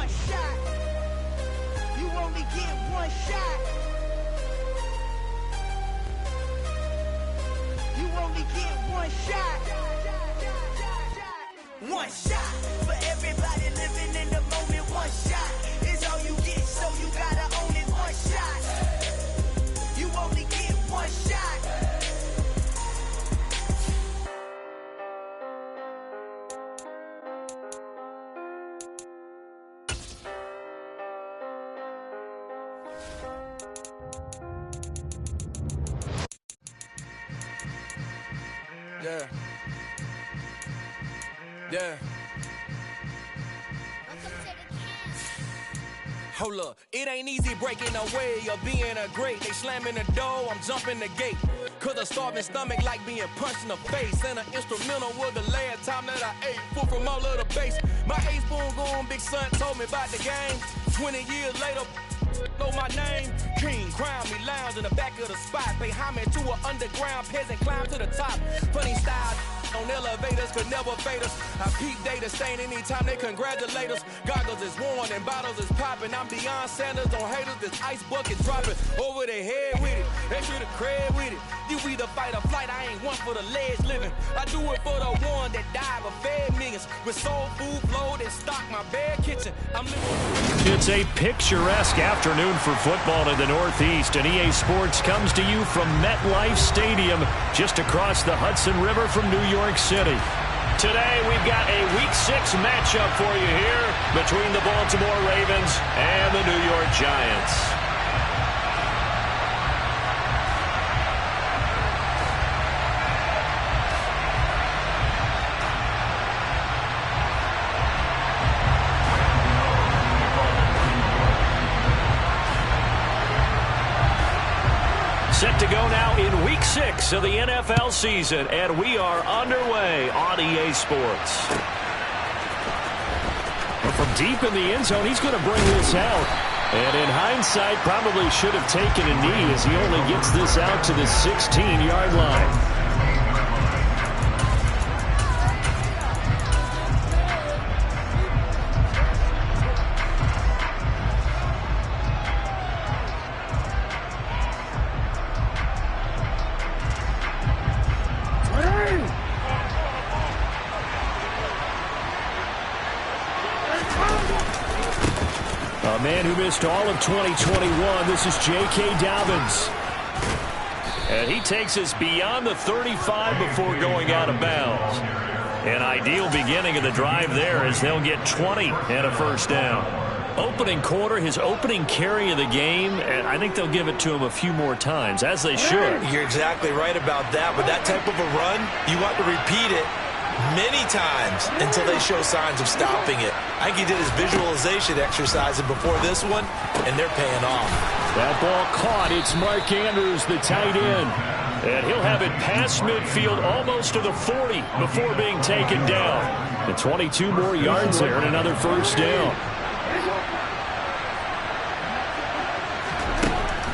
one shot. You only get one shot. You only get one shot. One shot for everybody living in the moment. One shot is all you get, so you gotta own it. One shot. You only get one shot. Yeah. Yeah. Hold up, it ain't easy breaking away or being a great. They slamming the door, I'm jumping the gate. Cause a starving stomach like being punched in the face. And an instrumental was the last time that I ate. Full from all of the bass. My A-spoon going, big son told me about the game. 20 years later, know my name. King, crown me, lounge in the back of the spot. Pay homage to an underground peasant, climb to the top. Funny style on elevators could never fade us. I peep data stain anytime they congratulate us. Goggles is worn and bottles is popping. I'm Deion Sanders on haters, this ice bucket dropping over their head with it. Extra the cred with it. You either fight or flight, I ain't one for the ledge living. I do it for the one that died but fed millions. With soul food flowed and stocked my bare kitchen. I'm living. It's a picturesque afternoon for football in the Northeast, and EA Sports comes to you from MetLife Stadium, just across the Hudson River from New York City. Today, we've got a Week 6 matchup for you here between the Baltimore Ravens and the New York Giants. Set to go now in Week 6 of the NFL season, and we are underway on EA Sports. Well, from deep in the end zone, he's going to bring this out. And in hindsight, probably should have taken a knee as he only gets this out to the 16-yard line. A man who missed all of 2021, this is J.K. Dobbins. And he takes us beyond the 35 before going out of bounds. An ideal beginning of the drive there as they'll get 20 and a first down. Opening quarter, his opening carry of the game, and I think they'll give it to him a few more times, as they should. You're exactly right about that. With that type of a run, you want to repeat it many times until they show signs of stopping it. I think he did his visualization exercise before this one, and they're paying off. That ball caught. It's Mark Andrews, the tight end. And he'll have it past midfield almost to the 40 before being taken down. And 22 more yards there and another first down.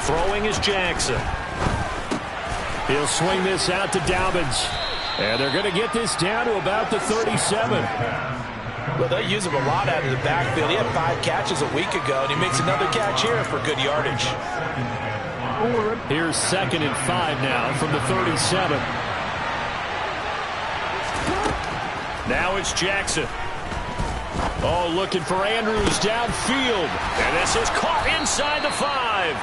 Throwing is Jackson. He'll swing this out to Dobbins. And they're going to get this down to about the 37. Well, they use him a lot out of the backfield. He had 5 catches a week ago, and he makes another catch here for good yardage. Here's 2nd and 5 now from the 37. Now it's Jackson. Oh, looking for Andrews downfield. And this is caught inside the 5.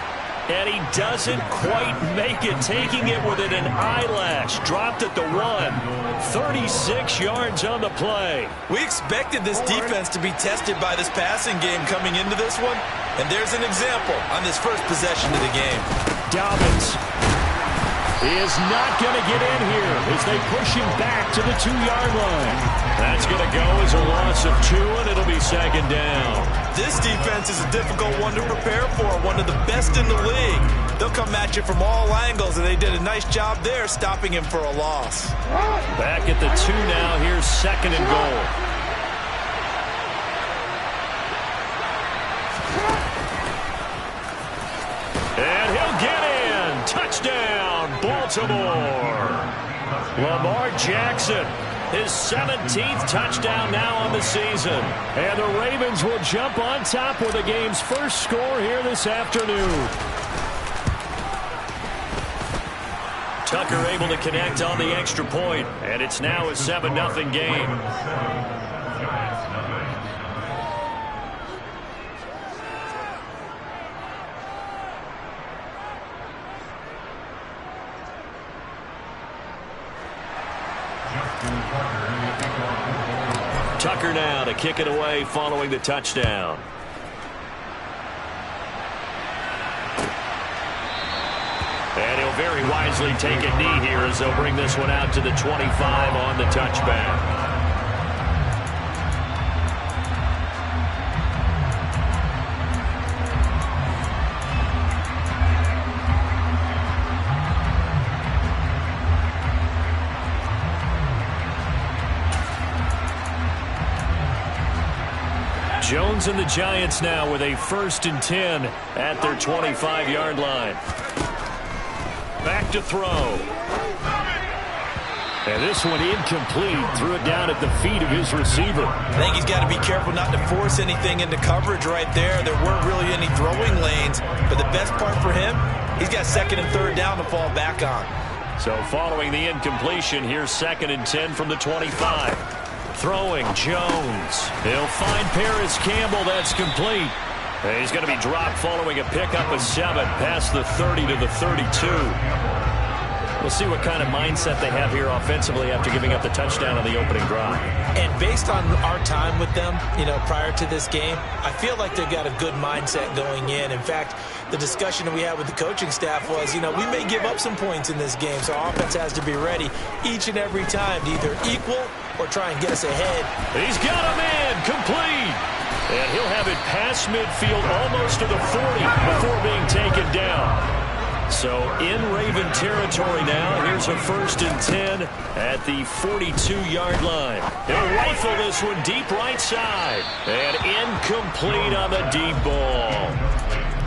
And he doesn't quite make it, taking it within an eyelash. Dropped at the 1. 36 yards on the play. We expected this defense to be tested by this passing game coming into this one. And there's an example on this first possession of the game. Dobbins is not going to get in here as they push him back to the 2-yard line. That's going to go as a loss of 2, and it'll be 2nd down. This defense is a difficult one to prepare for, one of the best in the league. They'll come at you from all angles, and they did a nice job there stopping him for a loss. Back at the 2 now. Here's 2nd and goal. And he'll get in. Touchdown, Baltimore. Lamar Jackson His 17th touchdown now on the season. And the Ravens will jump on top with the game's first score here this afternoon. Tucker able to connect on the extra point, and it's now a 7-0 game. Tucker now to kick it away following the touchdown. And he'll very wisely take a knee here as they'll bring this one out to the 25 on the touchback. Jones and the Giants now with a 1st and 10 at their 25-yard line. Back to throw. And this one incomplete. Threw it down at the feet of his receiver. I think he's got to be careful not to force anything into coverage right there. There weren't really any throwing lanes. But the best part for him, he's got 2nd and 3rd down to fall back on. So following the incompletion, here's 2nd and 10 from the 25. Throwing Jones. He'll find Paris Campbell. That's complete. And he's going to be dropped following a pickup of 7 past the 30 to the 32. We'll see what kind of mindset they have here offensively after giving up the touchdown on the opening drive. And based on our time with them, prior to this game, I feel like they've got a good mindset going in. In fact, the discussion that we had with the coaching staff was, we may give up some points in this game, so our offense has to be ready each and every time to either equal or try and get us ahead. He's got a man complete. And he'll have it past midfield almost to the 40 before being taken down. So in Raven territory now, here's a 1st and 10 at the 42-yard line. He'll rifle this one deep right side. And incomplete on the deep ball.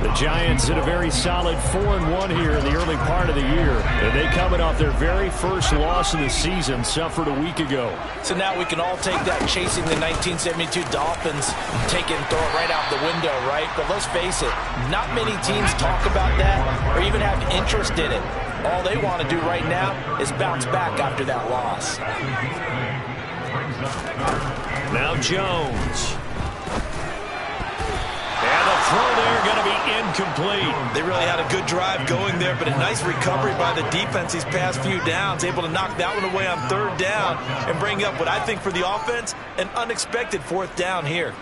The Giants did a very solid 4-1 here in the early part of the year. And they coming off their very first loss of the season, suffered a week ago. So now we can all take that chasing the 1972 Dolphins, take it and throw it right out the window, right? But let's face it, not many teams talk about that or even have interest in it. All they want to do right now is bounce back after that loss. Now Jones. And the throw there going to be incomplete. They really had a good drive going there, but a nice recovery by the defense these past few downs, able to knock that one away on 3rd down and bring up what I think for the offense, an unexpected 4th down here.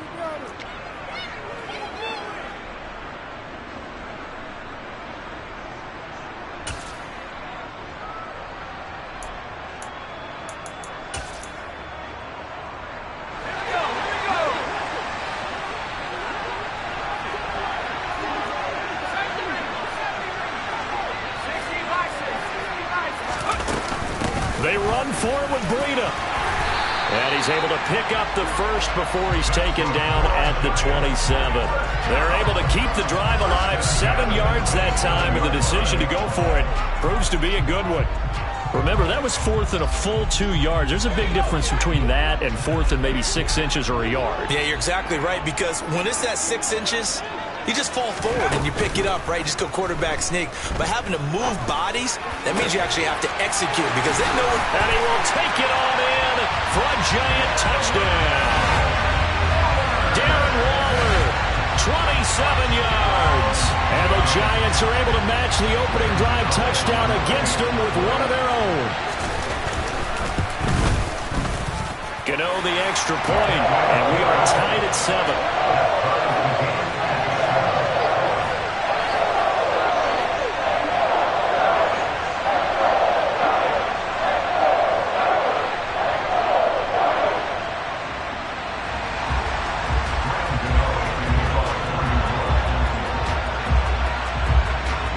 They run for it with Breida. And he's able to pick up the 1st before he's taken down at the 27. They're able to keep the drive alive, 7 yards that time, and the decision to go for it proves to be a good one. Remember, that was 4th and a full 2 yards. There's a big difference between that and 4th and maybe 6 inches or a yard. Yeah, you're exactly right, because when it's that 6 inches, you just fall forward and you pick it up, right? You just go quarterback sneak. But having to move bodies, that means you actually have to execute because they know it. And he will take it on in for a giant touchdown. Darren Waller, 27 yards. And the Giants are able to match the opening drive touchdown against them with one of their own. Gano the extra point, and we are tied at 7.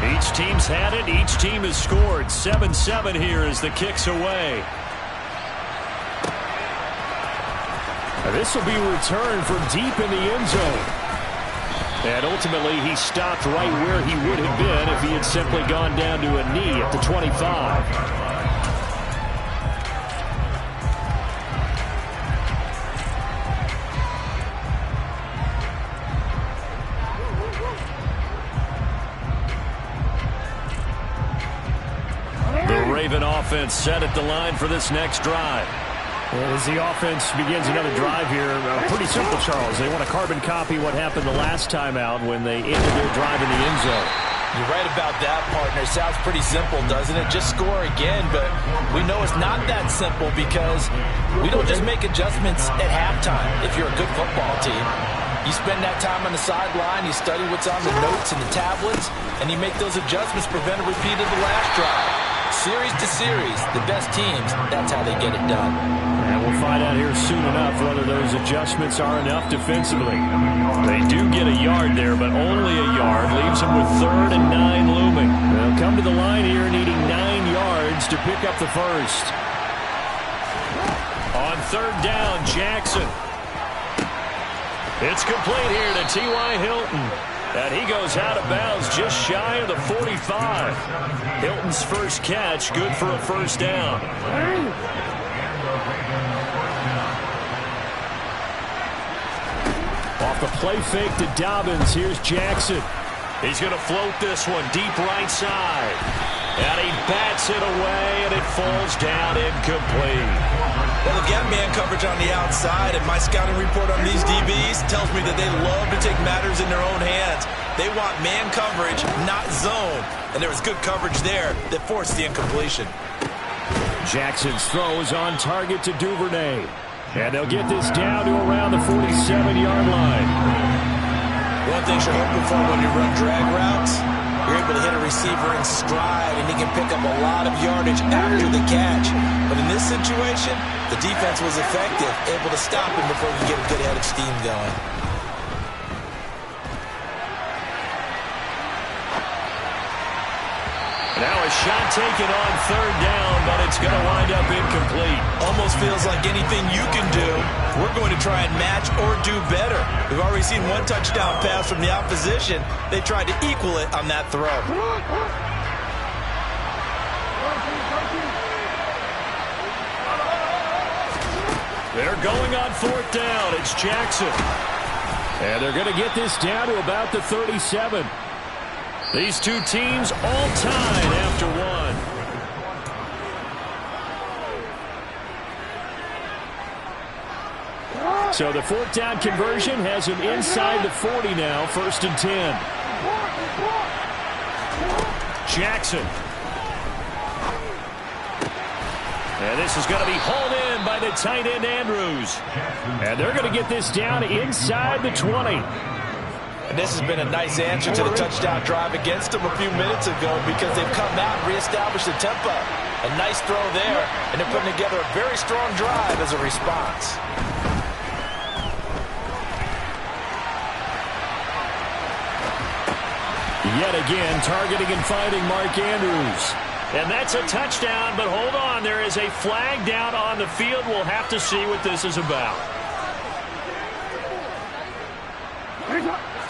Each team's had it. Each team has scored. 7-7 here as the kick's away. This will be returned from deep in the end zone. And ultimately, he stopped right where he would have been if he had simply gone down to a knee at the 25. even offense set at the line for this next drive. As the offense begins another drive here, pretty simple, Charles. They want to carbon copy what happened the last time out when they ended their drive in the end zone. You're right about that, partner. Sounds pretty simple, doesn't it? Just score again, but we know it's not that simple because we don't just make adjustments at halftime if you're a good football team. You spend that time on the sideline, you study what's on the notes and the tablets, and you make those adjustments, prevent a repeat of the last drive. Series to series, the best teams, that's how they get it done. And we'll find out here soon enough whether those adjustments are enough defensively. They do get a yard there, but only a yard. Leaves them with 3rd and 9 looming. They'll come to the line here needing 9 yards to pick up the first. On 3rd down, Jackson. It's complete here to T.Y. Hilton. And he goes out of bounds just shy of the 45. Hilton's first catch, good for a first down. Off the play fake to Dobbins, here's Jackson. He's going to float this one deep right side. And he bats it away, and it falls down incomplete. Well, they've got man coverage on the outside, and my scouting report on these DBs tells me that they love to take matters in their own hands. They want man coverage, not zone. And there was good coverage there that forced the incompletion. Jackson's throw is on target to Duvernay. And they'll get this down to around the 47-yard line. One thing you're hoping for when you run drag routes, you're able to hit a receiver in stride, and he can pick up a lot of yardage after the catch. But in this situation, the defense was effective, able to stop him before he could get a good head of steam going. Now a shot taken on 3rd down, but it's going to wind up incomplete. Almost feels like anything you can do, we're going to try and match or do better. We've already seen one touchdown pass from the opposition. They tried to equal it on that throw. They're going on 4th down. It's Jackson. And they're going to get this down to about the 37. These two teams all tied after one. So the 4th down conversion has him inside the 40 now, 1st and 10. Jackson. And this is going to be hauled in by the tight end Andrews. And they're going to get this down inside the 20. And this has been a nice answer to the touchdown drive against them a few minutes ago because they've come out and reestablished the tempo. A nice throw there, and they're putting together a very strong drive as a response. Yet again, targeting and finding Mark Andrews. And that's a touchdown, but hold on. There is a flag down on the field. We'll have to see what this is about.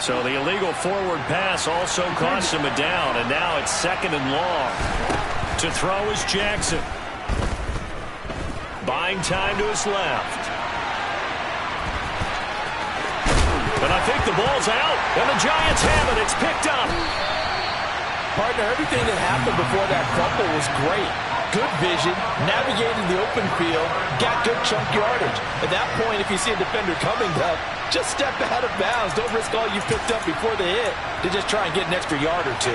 So the illegal forward pass also cost him a down, and now it's 2nd and long. To throw is Jackson. Buying time to his left. And I think the ball's out, and the Giants have it. It's picked up. Partner, everything that happened before that fumble was great. Good vision, navigated the open field, got good chunk yardage. At that point, if you see a defender coming up, just step out of bounds. Don't risk all you've picked up before the hit to just try and get an extra yard or two.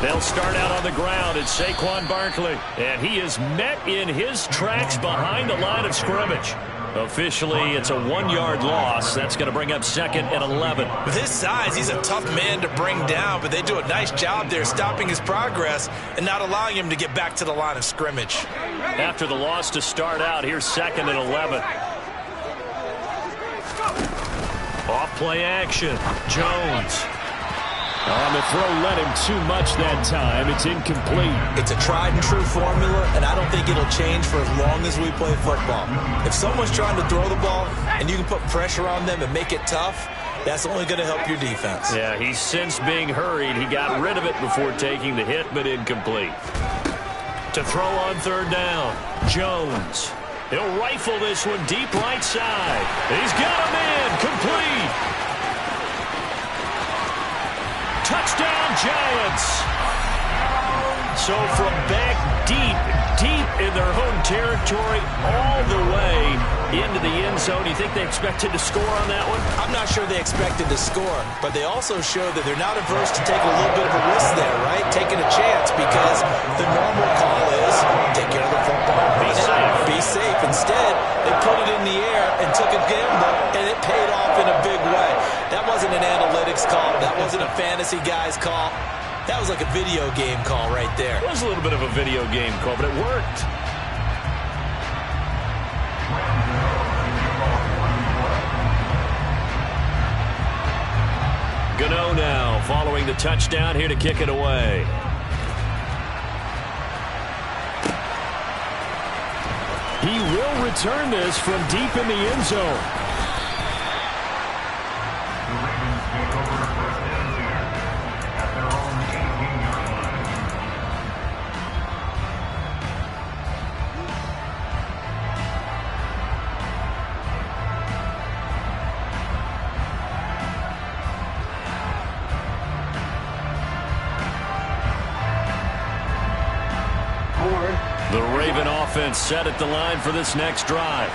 They'll start out on the ground. It's Saquon Barkley. And he is met in his tracks behind the line of scrimmage. Officially, it's a 1-yard loss. That's going to bring up 2nd and 11. With his size, he's a tough man to bring down, but they do a nice job there stopping his progress and not allowing him to get back to the line of scrimmage. After the loss to start out, here's 2nd and 11. Off play action. Jones. On the throw, let him too much that time. It's incomplete. It's a tried and true formula, and I don't think it'll change for as long as we play football. If someone's trying to throw the ball and you can put pressure on them and make it tough, that's only going to help your defense. Yeah, he's since being hurried. He got rid of it before taking the hit, but incomplete. To throw on 3rd down, Jones. He'll rifle this one deep right side. He's got him in, complete. Touchdown, Giants. So from back deep in their home territory, all the way into the end zone. You think they expected to score on that one? I'm not sure they expected to score, but they also showed that they're not averse to taking a little bit of a risk there, right? Taking a chance, because the normal call is take care of the football. Be safe. Instead, they put it in the air and took a gamble, and it paid off in a big way. That wasn't an analytics call. That wasn't a fantasy guy's call. That was like a video game call right there. It was a little bit of a video game call, but it worked. Gano now following the touchdown, here to kick it away. He will return this from deep in the end zone. The Raven offense set at the line for this next drive.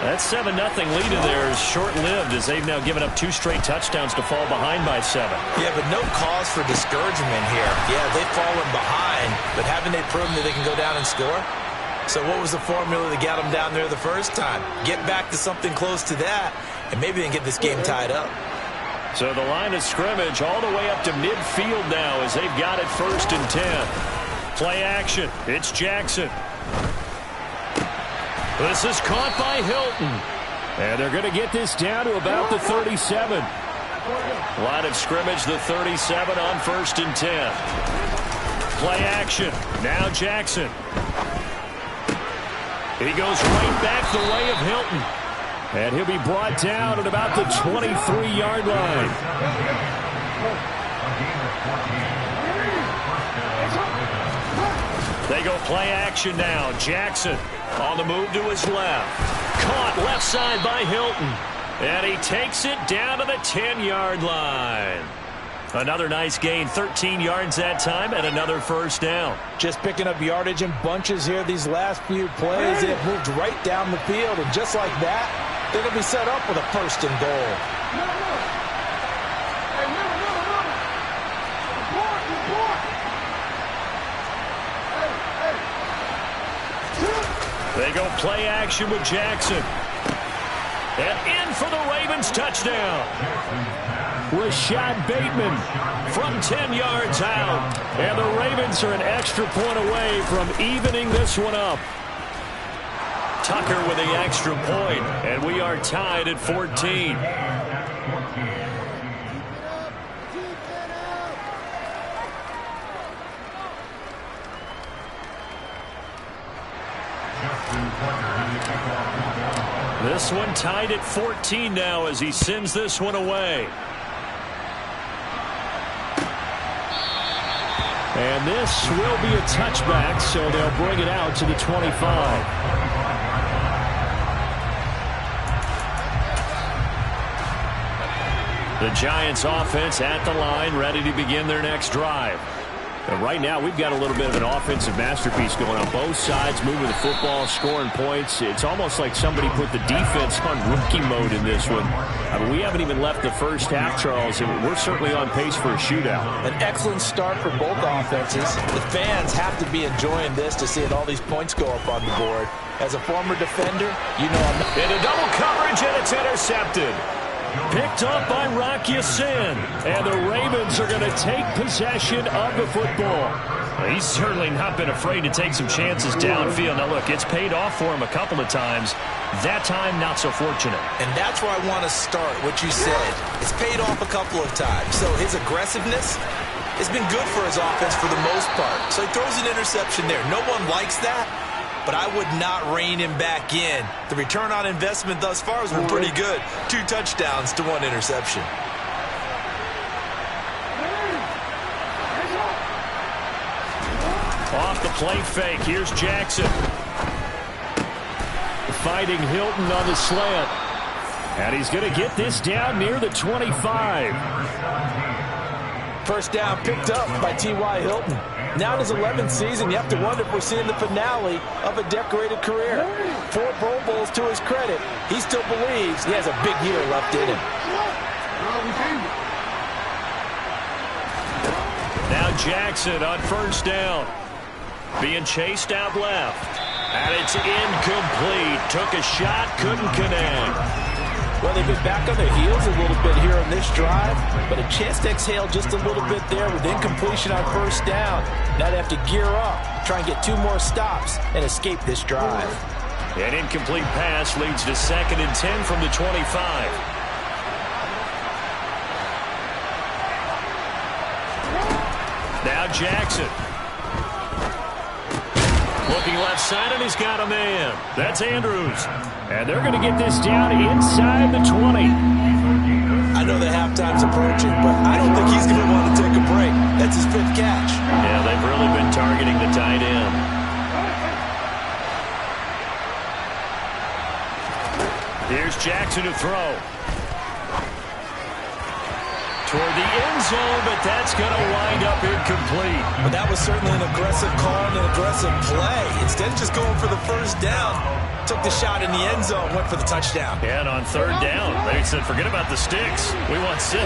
That 7-0 lead of theirs is short-lived as they've now given up 2 straight touchdowns to fall behind by 7. Yeah, but no cause for discouragement here. Yeah, they've fallen behind, but haven't they proven that they can go down and score? So what was the formula that got them down there the first time? Get back to something close to that, and maybe they can get this game tied up. So the line of scrimmage all the way up to midfield now as they've got it 1st and 10. Play action. It's Jackson. This is caught by Hilton. And they're going to get this down to about the 37. Line of scrimmage, the 37 on 1st and 10. Play action. Now Jackson. He goes right back the way of Hilton. And he'll be brought down at about the 23-yard line. They go play action now. Jackson on the move to his left. Caught left side by Hilton. And he takes it down to the 10-yard line. Another nice gain, 13 yards that time, and another 1st down. Just picking up yardage in bunches here these last few plays. They have moved right down the field, and just like that, they're going to be set up with a 1st and goal. They go play action with Jackson. And in for the Ravens touchdown. Rashad Bateman from 10 yards out. And the Ravens are an extra point away from evening this one up. Tucker with the extra point, and we are tied at 14. This one tied at 14 now as he sends this one away. And this will be a touchback, so they'll bring it out to the 25. The Giants offense at the line, ready to begin their next drive. And right now, we've got a little bit of an offensive masterpiece going on both sides, moving the football, scoring points. It's almost like somebody put the defense on rookie mode in this one. I mean, we haven't even left the first half, Charles, and we're certainly on pace for a shootout. An excellent start for both offenses. The fans have to be enjoying this to see all these points go up on the board. As a former defender, you know I'm not... Into double coverage, and it's intercepted. Picked up by Rocky Sin, and the Ravens are going to take possession of the football. He's certainly not been afraid to take some chances downfield. Now, look, it's paid off for him a couple of times. That time, not so fortunate. And that's where I want to start, what you said. It's paid off a couple of times. So his aggressiveness has been good for his offense for the most part. So he throws an interception there. No one likes that, but I would not rein him back in. The return on investment thus far has been pretty good. 2 touchdowns to 1 interception. Off the play fake, here's Jackson. Fighting Hilton on the slant. And he's going to get this down near the 25. First down picked up by T.Y. Hilton. Now in his 11th season, you have to wonder if we're seeing the finale of a decorated career. 4 Pro Bowls to his credit. He still believes he has a big year left in him. Now Jackson on first down. Being chased out left. And it's incomplete. Took a shot, couldn't connect. Well, they've been back on their heels a little bit here on this drive, but a chance to exhale just a little bit there with incompletion on first down. Now they have to gear up, try and get 2 more stops, and escape this drive. An incomplete pass leads to 2nd and 10 from the 25. Now Jackson. Looking left side, and he's got a man. That's Andrews. And they're going to get this down inside the 20. I know the halftime's approaching, but I don't think he's going to want to take a break. That's his 5th catch. Yeah, they've really been targeting the tight end. Here's Jackson to throw. Toward the end zone, but that's going to wind up incomplete. But that was certainly an aggressive call and an aggressive play. Instead of just going for the first down, took the shot in the end zone, went for the touchdown. And on 3rd down, they said, forget about the sticks. We want 6.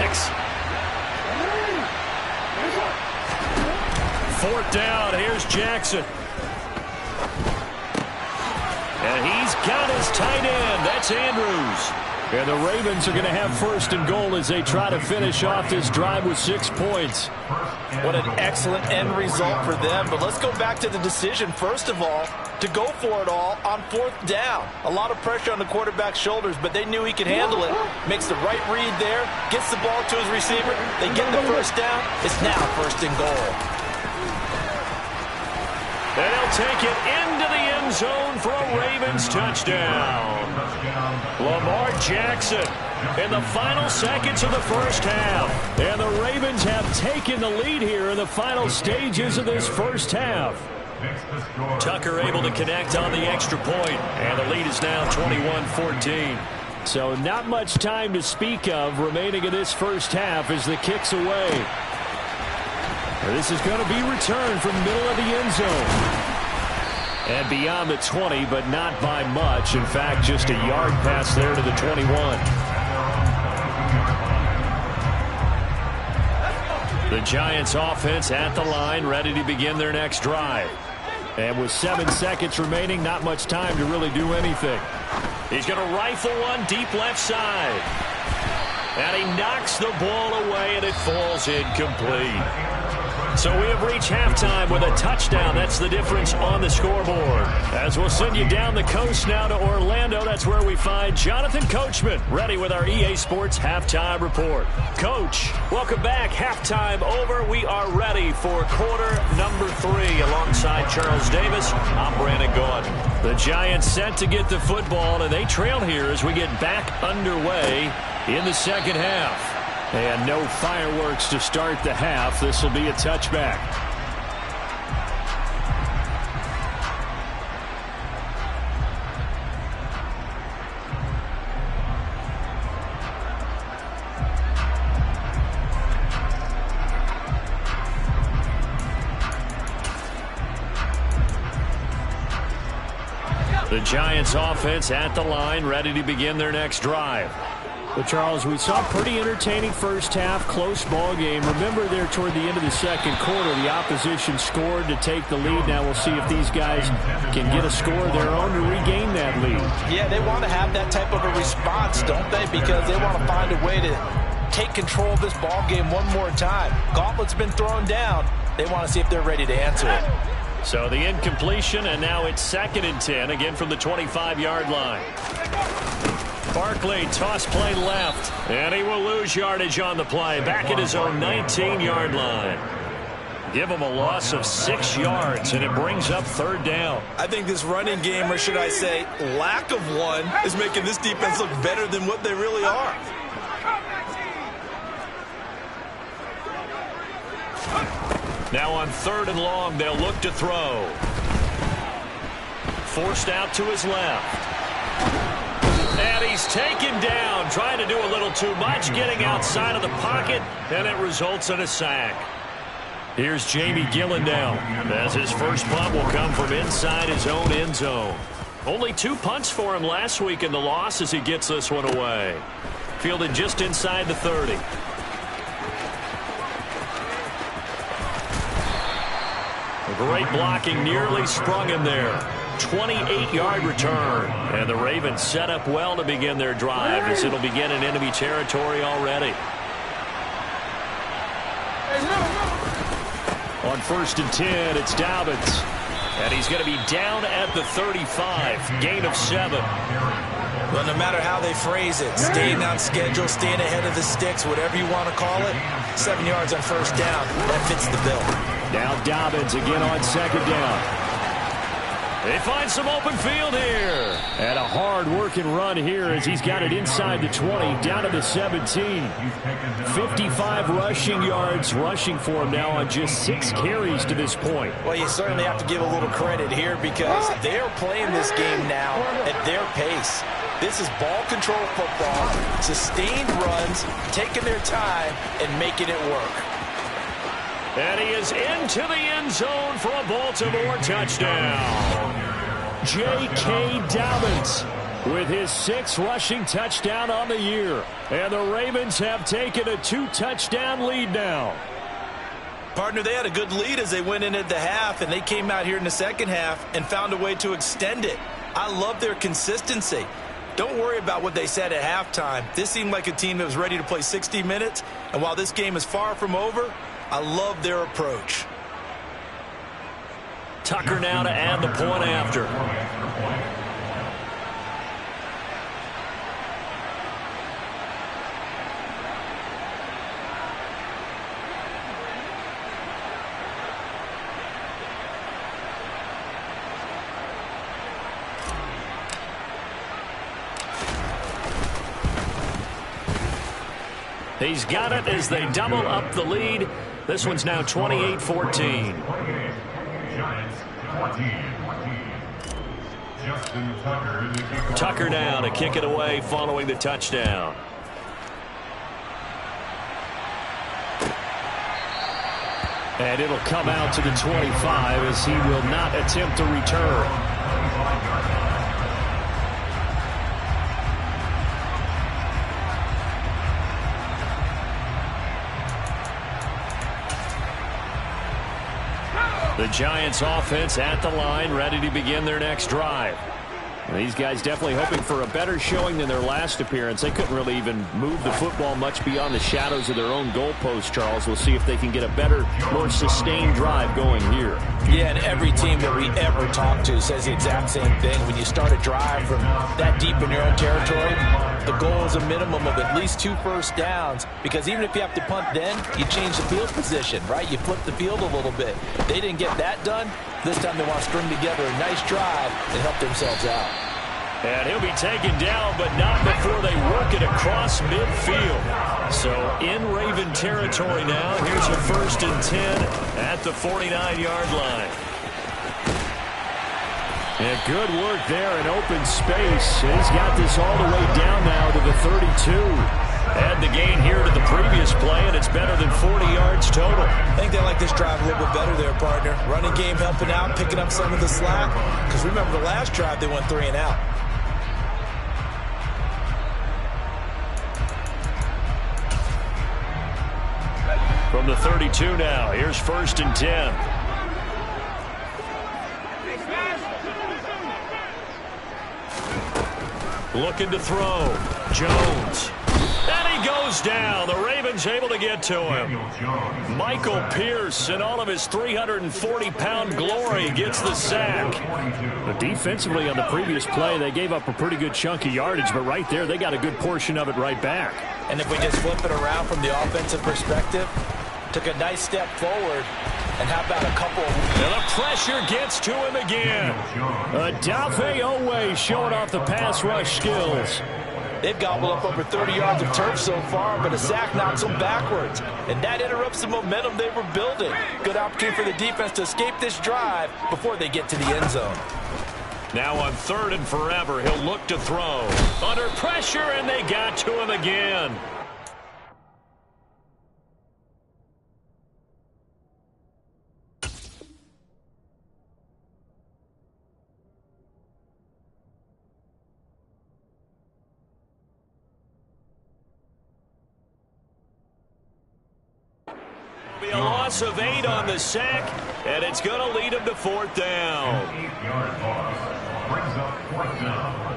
4th down, here's Jackson. And he's got his tight end. That's Andrews. And the Ravens are going to have 1st and goal as they try to finish off this drive with 6 points. What an excellent end result for them. But let's go back to the decision, first of all, to go for it all on 4th down. A lot of pressure on the quarterback's shoulders, but they knew he could handle it. Makes the right read there, gets the ball to his receiver. They get the first down. It's now 1st and goal. And he'll take it into the end zone for a Ravens touchdown. Lamar Jackson in the final seconds of the first half. And the Ravens have taken the lead here in the final stages of this first half. Tucker able to connect on the extra point. And the lead is now 21-14. So not much time to speak of remaining in this first half as the kick's away. This is going to be returned from the middle of the end zone. And beyond the 20, but not by much. In fact, just a yard pass there to the 21. The Giants offense at the line, ready to begin their next drive. And with 7 seconds remaining, not much time to really do anything. He's going to rifle one deep left side. And he knocks the ball away, and it falls incomplete. So we have reached halftime with a touchdown. That's the difference on the scoreboard. As we'll send you down the coast now to Orlando, that's where we find Jonathan Coachman, ready with our EA Sports Halftime Report. Coach, welcome back. Halftime over. We are ready for quarter number 3. Alongside Charles Davis, I'm Brandon Gordon. The Giants set to get the football, and they trail here as we get back underway in the second half. And no fireworks to start the half. This will be a touchback. The Giants offense at the line, ready to begin their next drive. But, Charles, we saw a pretty entertaining first half, close ball game. Remember there toward the end of the second quarter, the opposition scored to take the lead. Now we'll see if these guys can get a score of their own to regain that lead. Yeah, they want to have that type of a response, don't they? Because they want to find a way to take control of this ball game one more time. Gauntlet's been thrown down. They want to see if they're ready to answer it. So the incompletion, and now it's 2nd and 10, again from the 25-yard line. Barkley, toss play left, and he will lose yardage on the play. Back at his own 19-yard line. Give him a loss of 6 yards, and it brings up 3rd down. I think this running game, or should I say lack of one, is making this defense look better than what they really are. Now on 3rd and long, they'll look to throw. Forced out to his left. And And he's taken down, trying to do a little too much, getting outside of the pocket, and it results in a sack. Here's Jamie Gillen now, as his first punt will come from inside his own end zone. Only 2 punts for him last week in the loss as he gets this one away. Fielded just inside the 30. Great blocking, nearly sprung him there. 28-yard return. And the Ravens set up well to begin their drive as it'll begin in enemy territory already. On 1st and 10, it's Dobbins. And he's going to be down at the 35. Gain of 7. Well, no matter how they phrase it, staying on schedule, staying ahead of the sticks, whatever you want to call it, 7 yards on 1st down, that fits the bill. Now Dobbins again on 2nd down. They find some open field here. And a hard-working run here as he's got it inside the 20, down to the 17. 55 rushing yards rushing for him now on just 6 carries to this point. Well, you certainly have to give a little credit here because they're playing this game now at their pace. This is ball control football, sustained runs, taking their time, and making it work. And he is into the end zone for a Baltimore touchdown. J.K. Dobbins with his 6th rushing touchdown on the year. And the Ravens have taken a 2-touchdown lead now. Partner, they had a good lead as they went into the half, and they came out here in the second half and found a way to extend it. I love their consistency. Don't worry about what they said at halftime. This seemed like a team that was ready to play 60 minutes, and while this game is far from over, I love their approach. Tucker now to add the point after. He's got it as they double up the lead. This one's now 28-14. Tucker now to kick it away following the touchdown. And it'll come out to the 25 as he will not attempt to return. The Giants offense at the line, ready to begin their next drive. And these guys definitely hoping for a better showing than their last appearance. They couldn't really even move the football much beyond the shadows of their own goalpost, Charles. We'll see if they can get a better, more sustained drive going here. Yeah, and every team that we ever talk to says the exact same thing. When you start a drive from that deep in your own territory, the goal is a minimum of at least 2 first downs, because even if you have to punt then, you change the field position, right? You flip the field a little bit. They didn't get that done. This time they want to string together a nice drive and help themselves out. And he'll be taken down, but not before they work it across midfield. So in Raven territory now, here's a 1st and 10 at the 49-yard line. And good work there in open space. He's got this all the way down now to the 32. Add the gain here to the previous play, and it's better than 40 yards total. I think they like this drive a little bit better there, partner. Running game helping out, picking up some of the slack. Because remember the last drive, they went 3 and out. From the 32 now, here's 1st and 10. Looking to throw. Jones. And he goes down. The Ravens able to get to him. Michael Pierce, in all of his 340-pound glory, gets the sack. But defensively on the previous play, they gave up a pretty good chunk of yardage, but right there, they got a good portion of it right back. And if we just flip it around from the offensive perspective, took a nice step forward, and how about a couple? And the pressure gets to him again. Odafe Owe showing off the pass rush skills. They've gobbled up over 30 yards of turf so far, but a sack knocks them backwards. And that interrupts the momentum they were building. Good opportunity for the defense to escape this drive before they get to the end zone. Now on 3rd and forever, he'll look to throw. Under pressure, and they got to him again. A loss of 8 on the sack, and it's going to lead him to 4th down. 8-yard loss brings up 4th down.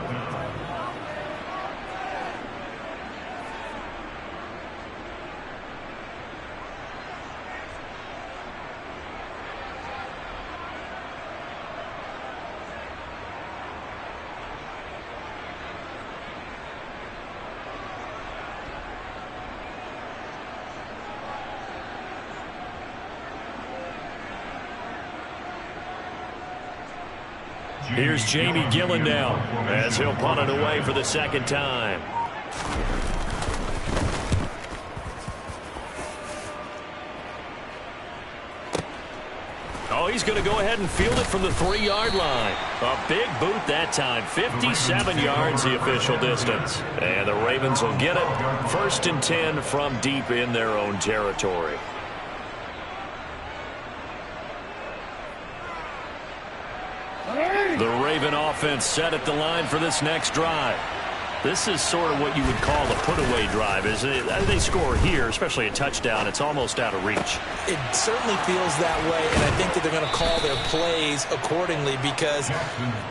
Here's Jamie Gillen now as he'll punt it away for the 2nd time. Oh, he's going to go ahead and field it from the 3-yard line. A big boot that time. 57 yards the official distance. And the Ravens will get it. 1st and 10 from deep in their own territory. The Raven offense set at the line for this next drive. This is sort of what you would call a put-away drive, isn't it? They score here, especially a touchdown. It's almost out of reach. It certainly feels that way, and I think that they're going to call their plays accordingly, because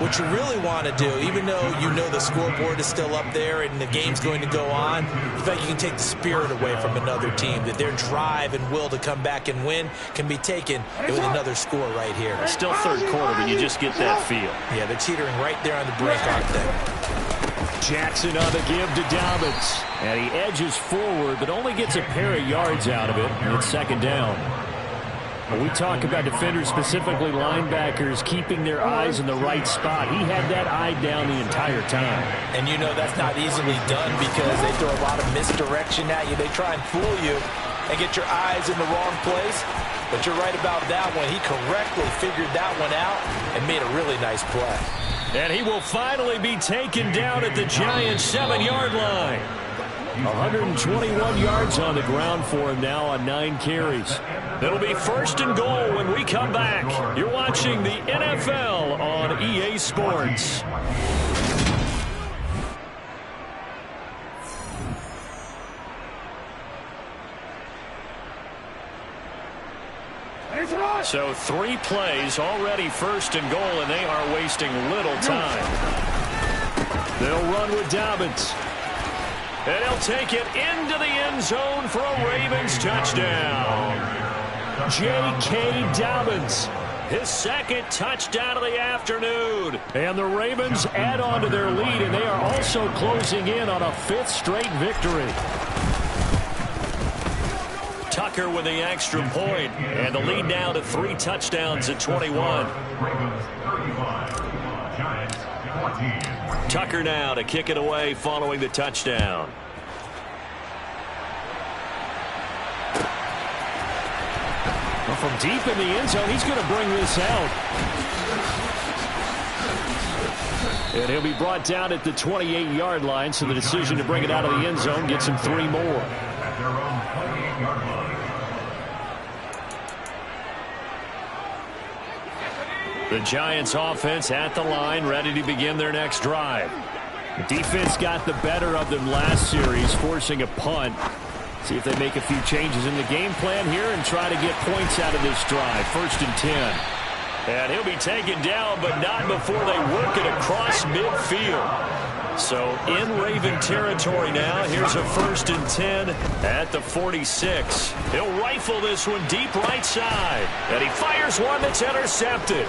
what you really want to do, even though you know the scoreboard is still up there and the game's going to go on, you feel like you can take the spirit away from another team, that their drive and will to come back and win can be taken with another score right here. Still 3rd quarter, but you just get that feel. Yeah, they're teetering right there on the brink, aren't they? Jackson on the give to Dobbins. And he edges forward, but only gets a pair of yards out of it. And it's 2nd down. When we talk about defenders, specifically linebackers, keeping their eyes in the right spot, he had that eye down the entire time. And you know that's not easily done, because they throw a lot of misdirection at you. They try and fool you and get your eyes in the wrong place. But you're right about that one. He correctly figured that one out and made a really nice play. And he will finally be taken down at the Giants' 7-yard line. 121 yards on the ground for him now on 9 carries. It'll be 1st and goal when we come back. You're watching the NFL on EA Sports. So 3 plays, already 1st and goal, and they are wasting little time. They'll run with Dobbins. And he'll take it into the end zone for a Ravens touchdown. J.K. Dobbins. His 2nd touchdown of the afternoon. And the Ravens add on to their lead, and they are also closing in on a 5th straight victory. Tucker with the extra point, and the lead now to 3 touchdowns at 21. Tucker now to kick it away following the touchdown. Well, from deep in the end zone, he's going to bring this out. And he'll be brought down at the 28-yard line, so the decision to bring it out of the end zone gets him 3 more. The Giants offense at the line, ready to begin their next drive. The defense got the better of them last series, forcing a punt. See if they make a few changes in the game plan here and try to get points out of this drive. 1st and 10. And he'll be taken down, but not before they work it across midfield. So in Raven territory now. Here's a 1st and 10 at the 46. He'll rifle this one deep right side. And he fires one that's intercepted.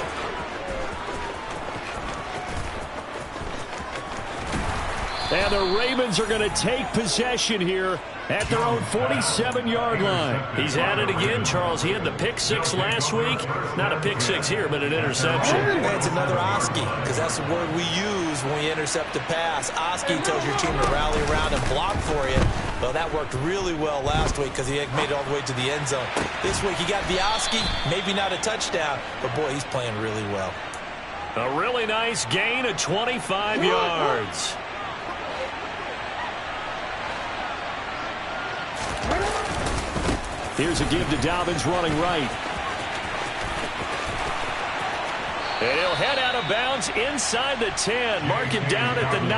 And the Ravens are going to take possession here at their own 47-yard line. He's at it again, Charles. He had the pick 6 last week. Not a pick 6 here, but an interception. That's another Oski, because that's the word we use when we intercept a pass. Oski tells your team to rally around and block for you. Well, that worked really well last week because he made it all the way to the end zone. This week he got the Oski, maybe not a touchdown, but boy, he's playing really well. A really nice gain of 25 yards. Here's a give to Dobbins running right. And he'll head out of bounds inside the 10. Mark him down at the 9.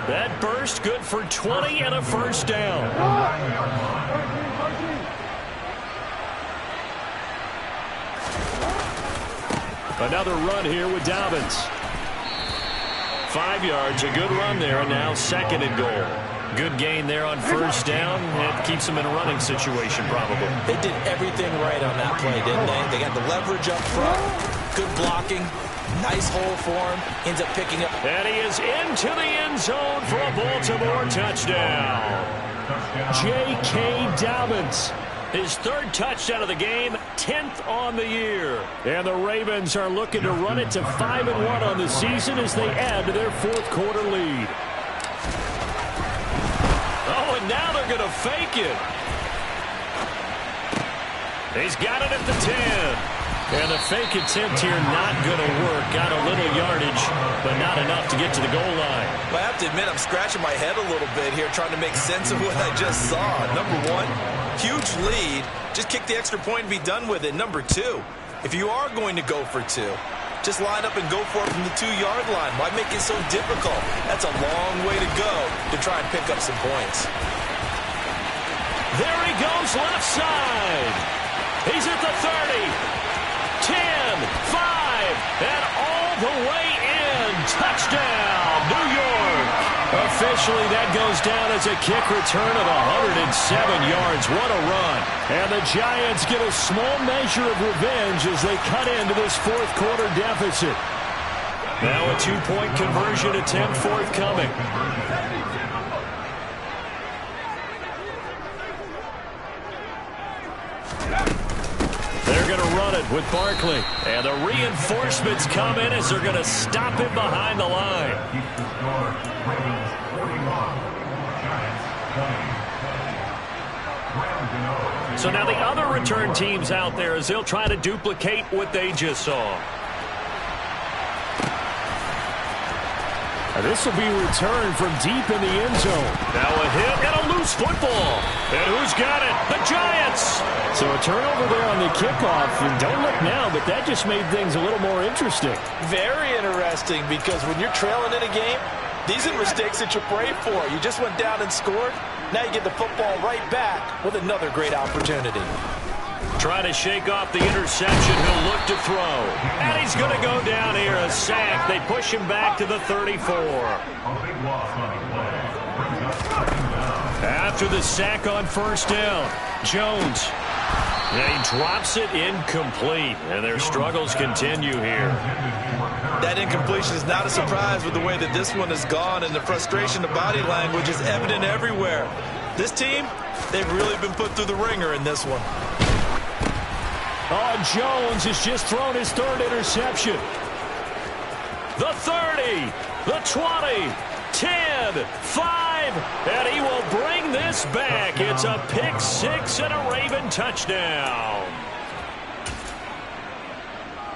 That burst good for 20 and a first down. Another run here with Dobbins. 5 yards, a good run there, and now second and goal. Good gain there on first down. It keeps them in a running situation, probably. They did everything right on that play, didn't they? They got the leverage up front, good blocking, nice hole for him, ends up picking up. And he is into the end zone for a Baltimore touchdown. J.K. Dobbins. His third touchdown of the game, 10th on the year. And the Ravens are looking to run it to 5-1 on the season as they add to their fourth quarter lead. Oh, and now they're going to fake it. He's got it at the 10. And the fake attempt here not going to work. Got a little yardage, but not enough to get to the goal line. Well, I have to admit, I'm scratching my head a little bit here trying to make sense of what I just saw. Number one, huge lead. Just kick the extra point and be done with it. Number two, if you are going to go for two, just line up and go for it from the 2-yard line. Why make it so difficult? That's a long way to go to try and pick up some points. There he goes left side. He's at the 30. 10, 5, and all the way in. Touchdown, New York. Officially, that goes down as a kick return of 107 yards. What a run. And the Giants get a small measure of revenge as they cut into this fourth quarter deficit. Now a 2-point conversion attempt forthcoming. They're going to run it with Barkley. And the reinforcements come in as they're going to stop him behind the line. So now the other return teams out there as they'll try to duplicate what they just saw. This will be returned from deep in the end zone. Now a hit and a loose football. And who's got it? The Giants. So a turnover there on the kickoff. And don't look now, but that just made things a little more interesting. Very interesting, because when you're trailing in a game, these are mistakes that you pray for. You just went down and scored. Now you get the football right back with another great opportunity. Trying to shake off the interception. He'll look to throw. And he's going to go down here. A sack. They push him back to the 34. After the sack on first down, Jones. And he drops it incomplete. And their struggles continue here. That incompletion is not a surprise with the way that this one has gone, and the frustration, the body language is evident everywhere. This team, they've really been put through the ringer in this one. Oh, Jones has just thrown his third interception. The 30, the 20, 10, 5, and he will bring this back. It's a pick six and a Raven touchdown.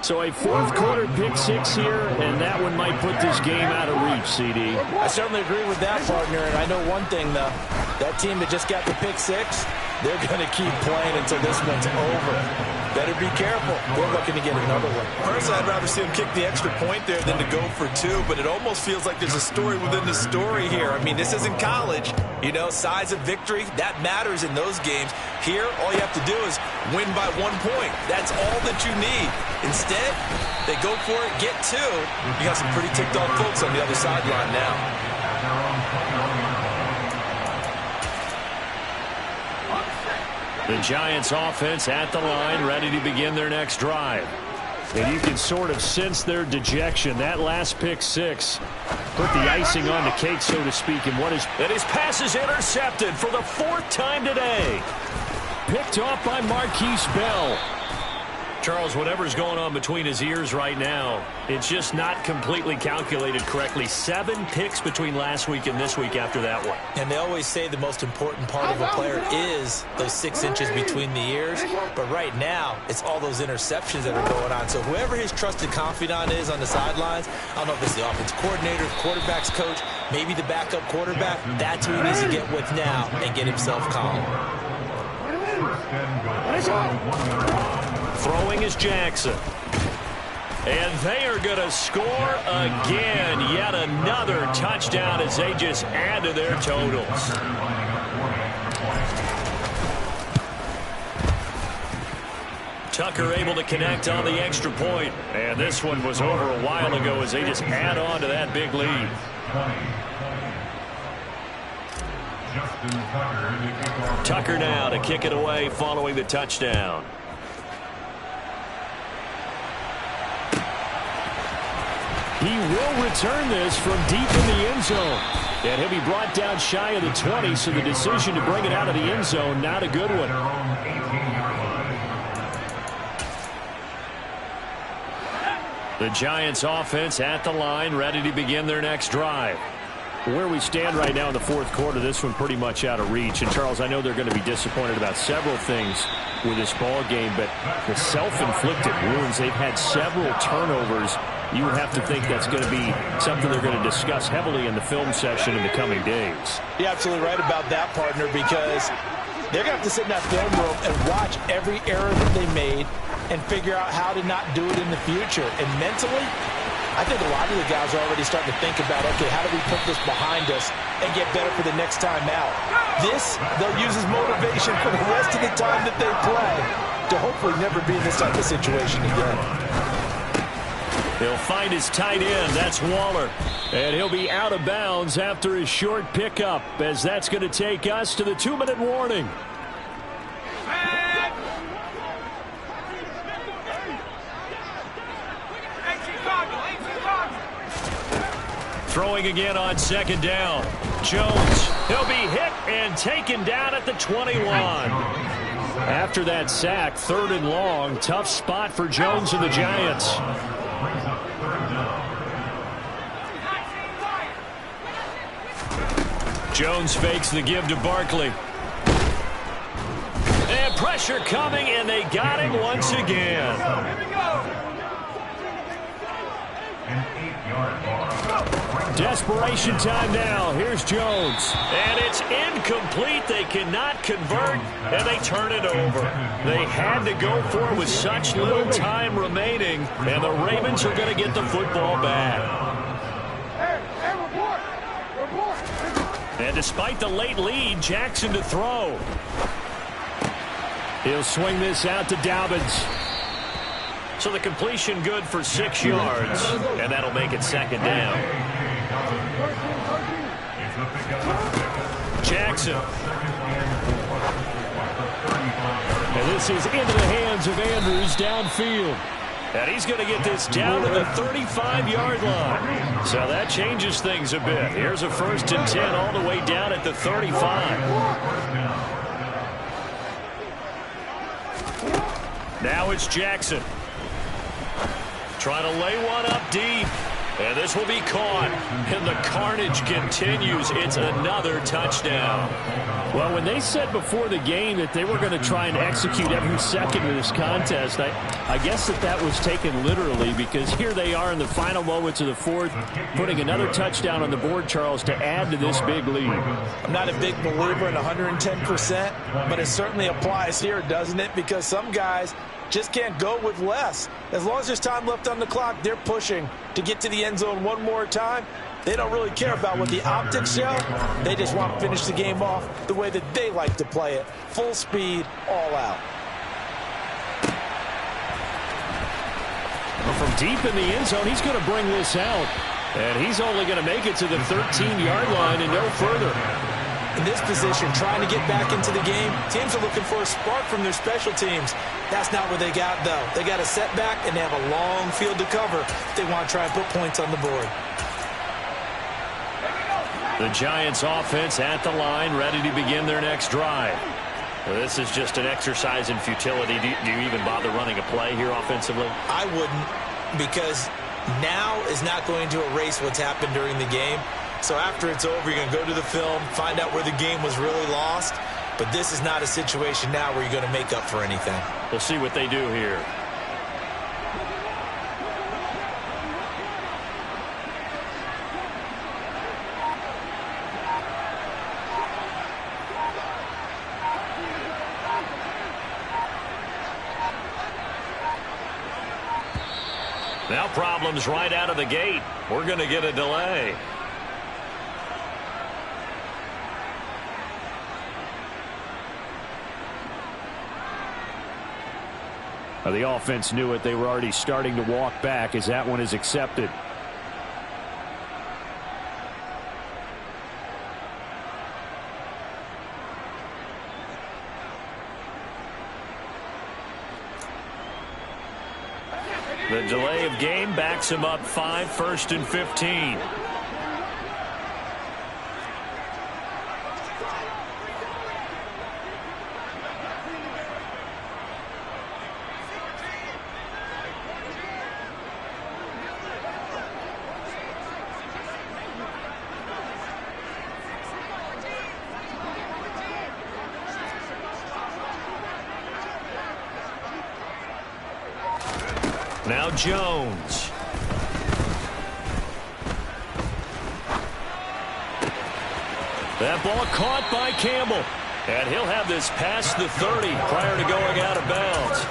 So a fourth quarter pick six here, and that one might put this game out of reach, CD. I certainly agree with that, partner, and I know one thing, though. That team that just got the pick six, they're going to keep playing until this one's over. Better be careful. They're looking to get another one. Personally, I'd rather see them kick the extra point there than to go for two, but it almost feels like there's a story within the story here. I mean, this isn't college. You know, size of victory, that matters in those games. Here, all you have to do is win by 1 point. That's all that you need. Instead, they go for it, get two. You got some pretty ticked off folks on the other sideline now. The Giants offense at the line, ready to begin their next drive. And you can sort of sense their dejection. That last pick six put the icing on the cake, so to speak. And his pass is intercepted for the fourth time today. Picked off by Marquise Bell. Charles, whatever's going on between his ears right now, it's just not completely calculated correctly. 7 picks between last week and this week after that one. And they always say the most important part of a player is those 6 inches between the ears. But right now, it's all those interceptions that are going on. So whoever his trusted confidant is on the sidelines, I don't know if it's the offensive coordinator, quarterback's coach, maybe the backup quarterback, that's who he needs to get with now and get himself calm. Throwing is Jackson. And they are going to score again. Yet another touchdown as they just add to their totals. Tucker able to connect on the extra point. And this one was over a while ago as they just add on to that big lead. Tucker now to kick it away following the touchdown. He will return this from deep in the end zone. And he'll be brought down shy of the 20, so the decision to bring it out of the end zone, not a good one. The Giants offense at the line, ready to begin their next drive. Where we stand right now in the fourth quarter, this one pretty much out of reach. And, Charles, I know they're going to be disappointed about several things with this ball game, but the self-inflicted wounds, they've had several turnovers. You would have to think that's going to be something they're going to discuss heavily in the film session in the coming days. You're absolutely right about that, partner, because they're going to have to sit in that film room and watch every error that they made and figure out how to not do it in the future. And mentally, I think a lot of the guys are already starting to think about, okay, how do we put this behind us and get better for the next time out? This, they'll use as motivation for the rest of the time that they play to hopefully never be in this type of situation again. He'll find his tight end. That's Waller. And he'll be out of bounds after his short pickup, as that's going to take us to the 2-minute warning. Throwing again on second down. Jones, he'll be hit and taken down at the 21. After that sack, 3rd and long, tough spot for Jones and the Giants. Jones fakes the give to Barkley. And pressure coming, and they got him once again. Desperation time now. Here's Jones. And it's incomplete. They cannot convert, and they turn it over. They had to go for it with such little time remaining, and the Ravens are going to get the football back. And despite the late lead, Jackson to throw. He'll swing this out to Dobbins. So the completion good for 6 yards, and that'll make it 2nd down. Jackson. And this is into the hands of Andrews downfield. And he's going to get this down to the 35-yard line. So that changes things a bit. Here's a 1st and 10 all the way down at the 35. Now it's Jackson. Trying to lay one up deep. And this will be caught. And the carnage continues. It's another touchdown. Well, when they said before the game that they were going to try and execute every second of this contest, I guess that was taken literally, because here they are in the final moments of the fourth, putting another touchdown on the board, Charles, to add to this big lead. I'm not a big believer in 110%, but it certainly applies here, doesn't it? Because some guys just can't go with less. As long as there's time left on the clock, they're pushing to get to the end zone one more time. They don't really care about what the optics show. They just want to finish the game off the way that they like to play it. Full speed, all out. From deep in the end zone, he's going to bring this out. And he's only going to make it to the 13-yard line and no further. In this position, trying to get back into the game, teams are looking for a spark from their special teams. That's not what they got, though. They got a setback, and they have a long field to cover if they want to try and put points on the board. The Giants offense at the line, ready to begin their next drive. Well, this is just an exercise in futility. Do you even bother running a play here offensively? I wouldn't, because now is not going to erase what's happened during the game. So after it's over, you're going to go to the film, find out where the game was really lost. But this is not a situation now where you're going to make up for anything. We'll see what they do here. Now problems right out of the gate. We're going to get a delay. The offense knew it. They were already starting to walk back as that one is accepted. The delay of game backs him up 5, 1st and 15. Now Jones. That ball caught by Campbell. And he'll have this past the 30 prior to going out of bounds.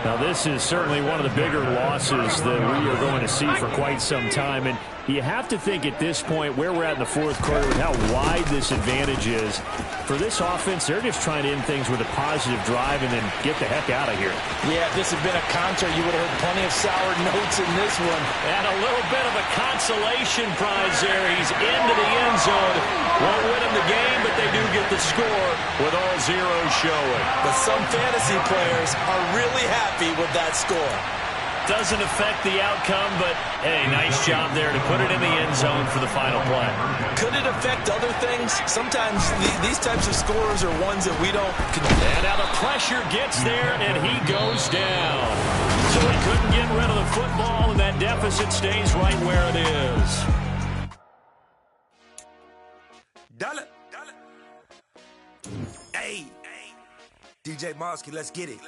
Now this is certainly one of the bigger losses that we are going to see for quite some time. And you have to think at this point where we're at in the fourth quarter with how wide this advantage is. For this offense, they're just trying to end things with a positive drive and then get the heck out of here. Yeah, if this had been a counter, you would have heard plenty of sour notes in this one. And a little bit of a consolation prize there. He's into the end zone. Won't win him the game, but they do get the score with all zeros showing. But some fantasy players are really happy with that score. Doesn't affect the outcome, but, hey, nice job there to put it in the end zone for the final play. Could it affect other things? Sometimes these types of scores are ones that we don't. And now the pressure gets there, and he goes down. So he couldn't get rid of the football, and that deficit stays right where it is. Dollar. Hey, DJ Mosky, let's get it.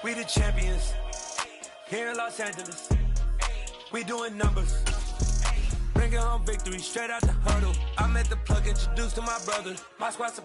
We the champions here in Los Angeles. We doing numbers. Bringing home victory straight out the huddle. I met the plug, introduced to my brothers. My squad's